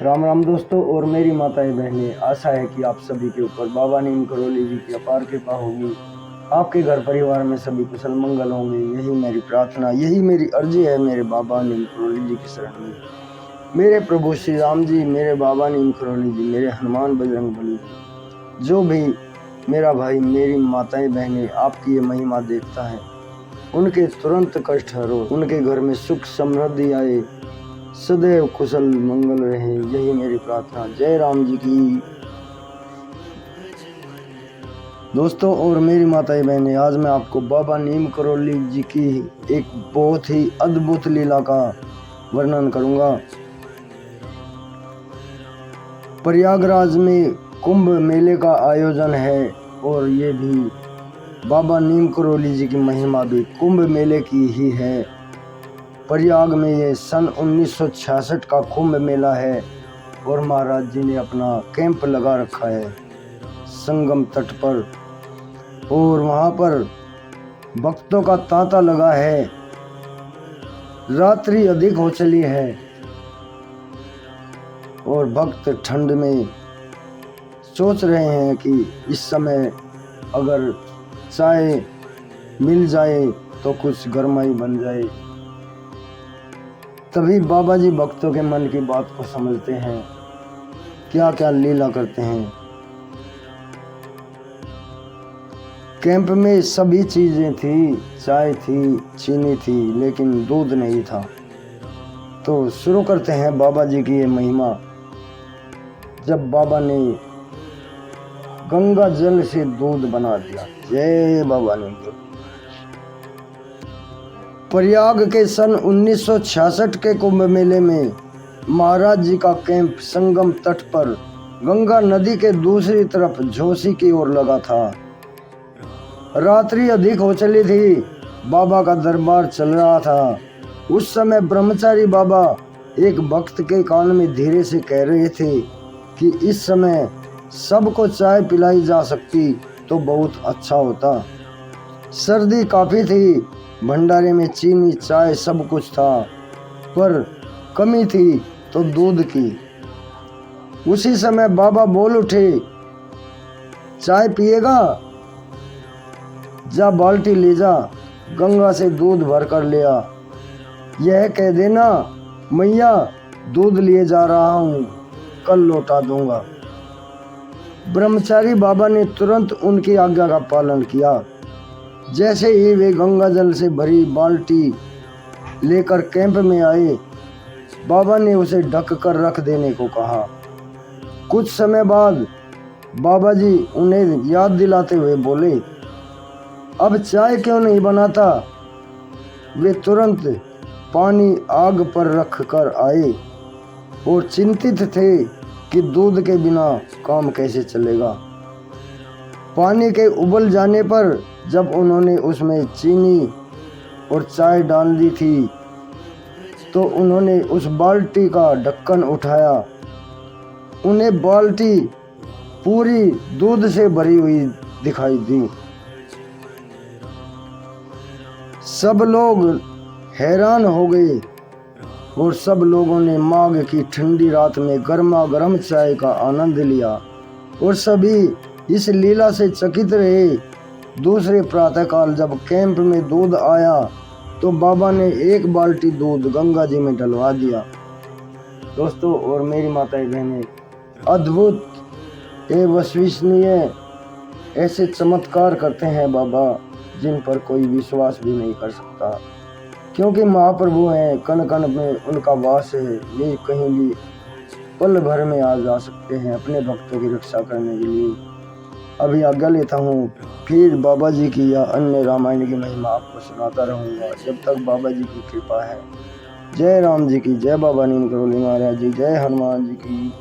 राम राम दोस्तों और मेरी माताएं बहनें, आशा है कि आप सभी के ऊपर बाबा नीम करोली जी की अपार कृपा होगी। आपके घर परिवार में सभी कुशल मंगल होंगे, यही मेरी प्रार्थना, यही मेरी अर्जी है मेरे बाबा नीम करोली जी की शरण में। मेरे प्रभु श्री राम जी, मेरे बाबा नीम करोली जी, मेरे हनुमान बजरंग बली जी, जो भी मेरा भाई मेरी माताएं बहनें आपकी ये महिमा देखता है, उनके तुरंत कष्ट हरो, उनके घर में सुख समृद्धि आए, सदैव कुशल मंगल रहे, यही मेरी प्रार्थना। जय राम जी की। दोस्तों और मेरी माताएं बहनें, आज मैं आपको बाबा नीम करोली जी की एक बहुत ही अद्भुत लीला का वर्णन करूंगा। प्रयागराज में कुंभ मेले का आयोजन है और ये भी बाबा नीम करोली जी की महिमा भी कुंभ मेले की ही है। प्रयाग में ये सन 1966 का कुंभ मेला है और महाराज जी ने अपना कैंप लगा रखा है संगम तट पर, और वहाँ पर भक्तों का तांता लगा है। रात्रि अधिक हो चली है और भक्त ठंड में सोच रहे हैं कि इस समय अगर चाय मिल जाए तो कुछ गरमाई बन जाए। तभी बाबा जी भक्तों के मन की बात को समझते हैं, क्या क्या लीला करते हैं। कैंप में सभी चीजें थी, चाय थी, चीनी थी, लेकिन दूध नहीं था। तो शुरू करते हैं बाबा जी की ये महिमा। जब बाबा ने गंगा जल से दूध बना दिया, जय बाबा ने। प्रयाग के सन 1966 के कुंभ मेले में महाराज जी का कैंप संगम तट पर गंगा नदी के दूसरी तरफ झोसी की ओर लगा था। रात्रि अधिक हो चली थी, बाबा का दरबार चल रहा था। उस समय ब्रह्मचारी बाबा एक भक्त के कान में धीरे से कह रहे थे कि इस समय सबको चाय पिलाई जा सकती तो बहुत अच्छा होता। सर्दी काफी थी, भंडारे में चीनी, चाय सब कुछ था, पर कमी थी तो दूध की। उसी समय बाबा बोल उठे, चाय पिएगा? जा बाल्टी ले जा, गंगा से दूध भर कर ले आ। यह कह देना, मैया दूध लिए जा रहा हूँ, कल लौटा दूंगा। ब्रह्मचारी बाबा ने तुरंत उनकी आज्ञा का पालन किया। जैसे ही वे गंगा जल से भरी बाल्टी लेकर कैंप में आए, बाबा ने उसे ढक कर रख देने को कहा। कुछ समय बाद बाबा जी उन्हें याद दिलाते हुए बोले, अब चाय क्यों नहीं बनाता? वे तुरंत पानी आग पर रख कर आए और चिंतित थे कि दूध के बिना काम कैसे चलेगा। पानी के उबल जाने पर जब उन्होंने उसमें चीनी और चाय डाल दी थी तो उन्होंने उस बाल्टी का ढक्कन उठाया। उन्हें बाल्टी पूरी दूध से भरी हुई दिखाई दी। सब लोग हैरान हो गए और सब लोगों ने माघ की ठंडी रात में गर्मा गर्म चाय का आनंद लिया और सभी इस लीला से चकित रहे। दूसरे प्रातःकाल जब कैंप में दूध आया तो बाबा ने एक बाल्टी दूध गंगा जी में डलवा दिया। दोस्तों और मेरी माताएं बहनें, अद्भुत एवं अविश्वसनीय ऐसे चमत्कार करते हैं बाबा, जिन पर कोई विश्वास भी नहीं कर सकता, क्योंकि महाप्रभु हैं, कण कण में उनका वास है। ये कहीं भी पल भर में आ जा सकते हैं अपने भक्तों की रक्षा करने के लिए। अभी आज्ञा लेता हूँ, फिर बाबा जी की या अन्य रामायण की महिमा आपको सुनाता रहूँगा जब तक बाबा जी की कृपा है। जय राम जी की, जय बाबा नीम करोली महाराज जी, जय हनुमान जी की।